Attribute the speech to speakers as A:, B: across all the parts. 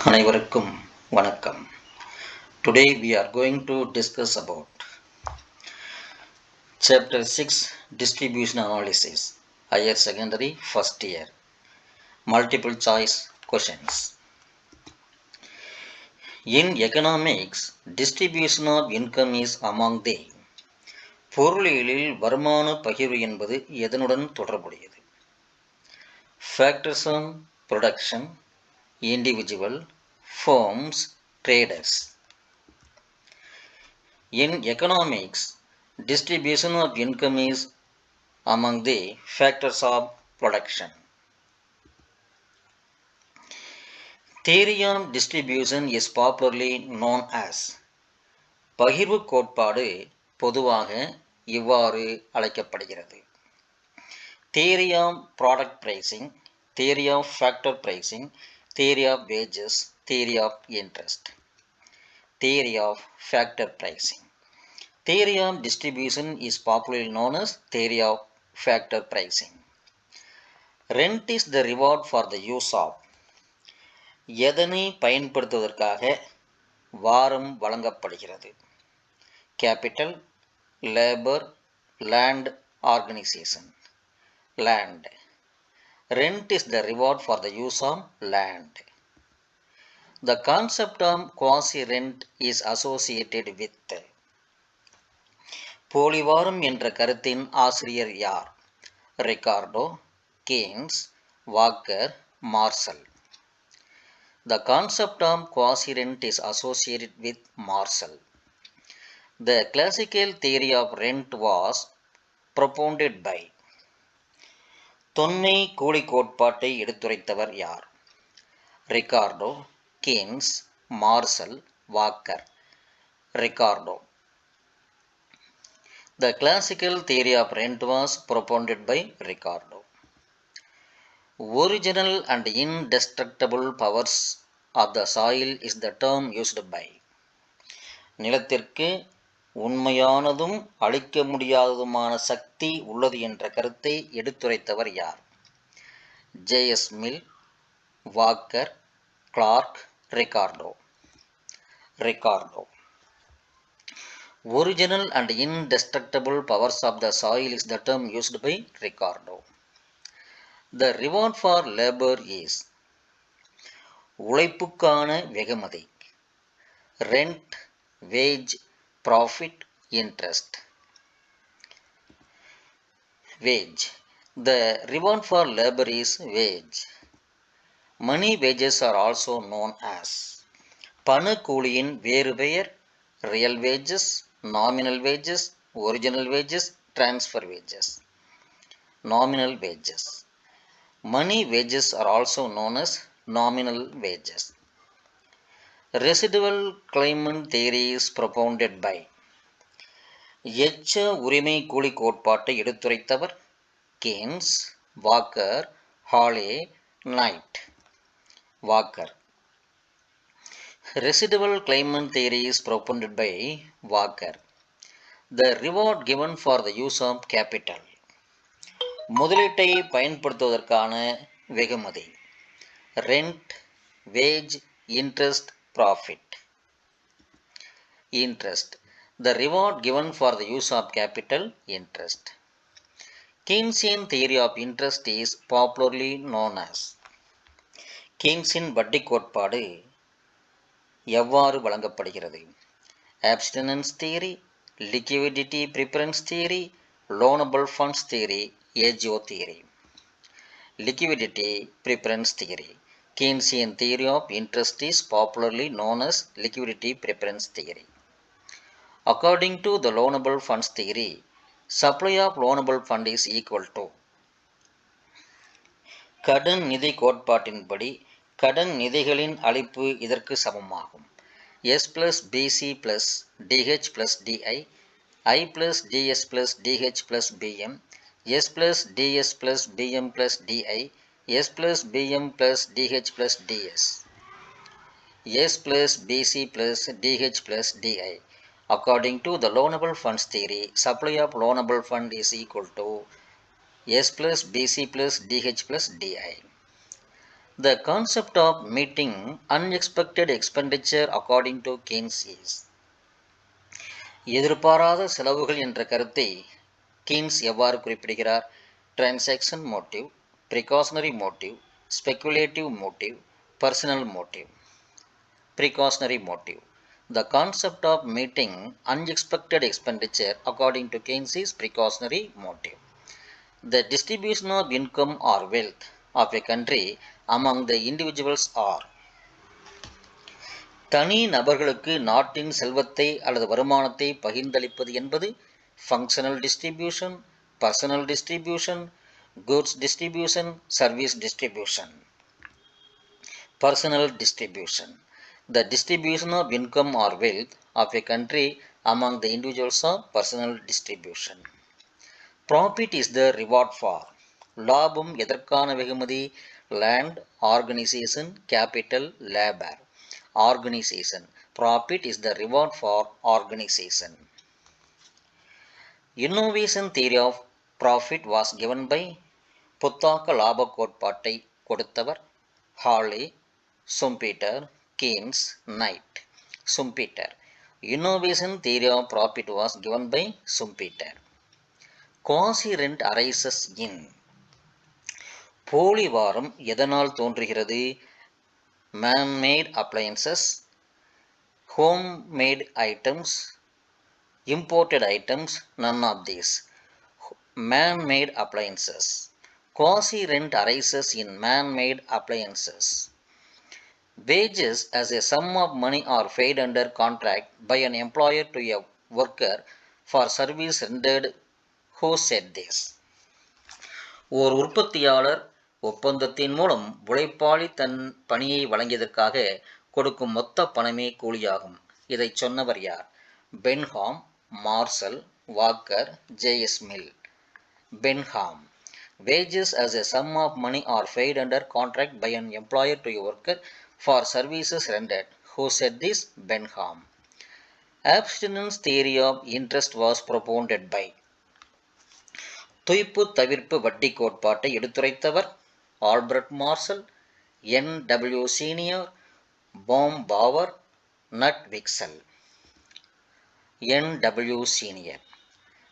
A: அனைவருக்கும் வணக்கம். Today we are going to discuss about Chapter 6 Distribution Analysis, Higher Secondary First Year, Multiple Choice Questions. In economics, distribution of income is among the பொருளியலில் வருமான பகிர்வு என்பது எதனுடன் தொடர்புடையது? Factors on production, individual, firms, traders. In economics, distribution of income is among the factors of production. Theory of distribution is popularly known as பகிர்வு கோட்பாடு பொதுவாக இவ்வாறு அழைக்கப்படுகிறது. Theory of product pricing, theory of factor pricing, theory of wages, theory of interest. Theory of factor pricing. Theory of distribution is popularly known as theory of factor pricing. Rent is the reward for the use of எதனை பயன்படுத்துவதற்காக வாரம் வழங்கப்படுகிறது? Capital, labor, land, organization. Land. Rent is the reward for the use of land. The concept of quasi-rent is associated with போலிவாரம் என்ற கருத்தின் ஆசிரியர் யார்? Ricardo, Keynes, Walker, Marshall. The concept of quasi-rent is associated with Marshall. The classical theory of rent was propounded by தொன்மை கூலி கோட்பாட்டை எடுத்துரைத்தவர் யார்? Ricardo, Keynes, Marshall, Walker. Ricardo. The classical theory of rent was propounded by Ricardo. Original and indestructible powers of the soil is the term used by நிலத்திற்கு உண்மையானதும் அழிக்க முடியாததுமான சக்தி உள்ளது என்ற கருத்தை எடுத்துரைத்தவர் யார்? J S. Mill, Walker, Clark, Ricardo. Ricardo. Original and indestructible powers of the soil is the term used by Ricardo. The reward for labor is உழைப்புக்கான வெகுமதி. Rent, wage, profit, interest. Wage. The reward for labor is wage. Money wages are also known as பண கூலியின் வேறு பெயர் real wages, nominal wages, original wages, transfer wages. Nominal wages. Money wages are also known as nominal wages. Residual claimant theory is propounded by எச்ச உரிமை கூலி கோட்பாட்டை எடுத்துரைத்தவர் Keynes, Walker, Hawley, Knight. Walker. Residual claimant theory is propounded by Walker. The reward given for the use of capital. முதலீட்டை பயன்படுத்துவதற்கான வெகுமதி. Rent, wage, interest, profit. Interest. The reward given for the use of capital, interest. Keynesian theory of interest is popularly known as Keynesian வட்டி கோட்பாடு எவ்வாறு வழங்கப்படுகிறது? Abstinence theory, liquidity preference theory, loanable funds theory, AGO theory. Liquidity preference theory. Keynesian theory of interest is popularly known as liquidity preference theory. According to the loanable funds theory, supply of loanable fund is equal to கடன் நிதி கோட்பாட்டின்படி கடன் நிதிகளின் அளிப்பு இதற்கு சமமாகும். S plus BC plus DH plus DI, I plus DS plus DH plus BM, S plus DS plus BM plus DI, S plus BM plus DH plus DS, S plus BC plus DH plus DI. According to the loanable funds theory, supply of loanable fund is equal to S plus BC plus DH plus DI. The concept of meeting unexpected expenditure according to Keynes is எதிர்பாராத செலவுகள் என்ற கருத்தை Keynes எவ்வாறு குறிப்பிடுகிறார்? Transaction motive, precautionary motive, speculative motive, personal motive. Precautionary motive. The concept of meeting unexpected expenditure according to Keynes is precautionary motive. The distribution of income or wealth of a country among the individuals are தனி நபர்களுக்கு நாட்டின் செல்வத்தை அல்லது வருமானத்தை பகிர்ந்தளிப்பது என்பது functional distribution, personal distribution, goods distribution, service distribution. Personal distribution. The distribution of income or wealth of a country among the individuals of personal distribution. Profit is the reward for. லாபம் எதற்கான வெகுமதி? Land, organization, capital, labor. Organization. Profit is the reward for organization. Innovation theory of profit was given by புத்தாக்க லாப கோட்பாட்டை கொடுத்தவர் Hawley, Schumpeter, Keynes, Knight. Schumpeter. Innovation theory of profit was given by Schumpeter. Quasi rent arises in. போலி வாரம் எதனால் தோன்றுகிறது? Man-made appliances, home-made items, imported items, none of these. Man-made appliances. Quasi-rent arises in man-made appliances. Wages as a sum of money are paid under contract by an employer to a worker for service rendered. Who said this? ஓர் உற்பத்தியாளர் ஒப்பந்தத்தின் மூலம் உழைப்பாளி தன் பணியை வழங்கியதற்காக கொடுக்கும் மொத்த பணமே கூலியாகும். இதை சொன்னவர் யார்? Benham, Marshall, Walker, J S. Mill. Benham. Wages as a sum of money are paid under contract by an employer to a worker for services rendered. Who said this? Benham. Abstinence theory of interest was propounded by. துய்ப்பு தவிர்ப்பு வட்டி கோட்பாட்டை எடுத்துரைத்தவர் Albert Marshall, N.W. Senior, Bohm Bawerk, Knut Wicksell. N.W. Senior.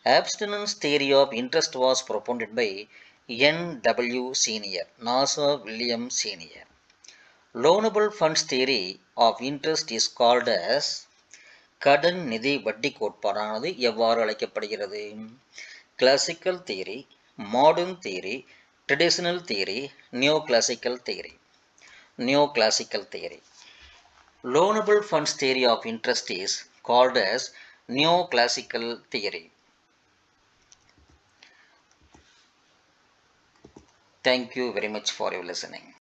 A: Abstinence theory of interest was propounded by N.W. senior, NASA William senior. Loanable funds theory of interest is called as கடன் நிதி வட்டி கோட்பாடானது எவ்வாறு அழைக்கப்படுகிறது? Classical theory, modern theory, traditional theory, neo classical theory. Neo classical theory. Loanable funds theory of interest is called as neo classical theory. Thank you very much for your listening.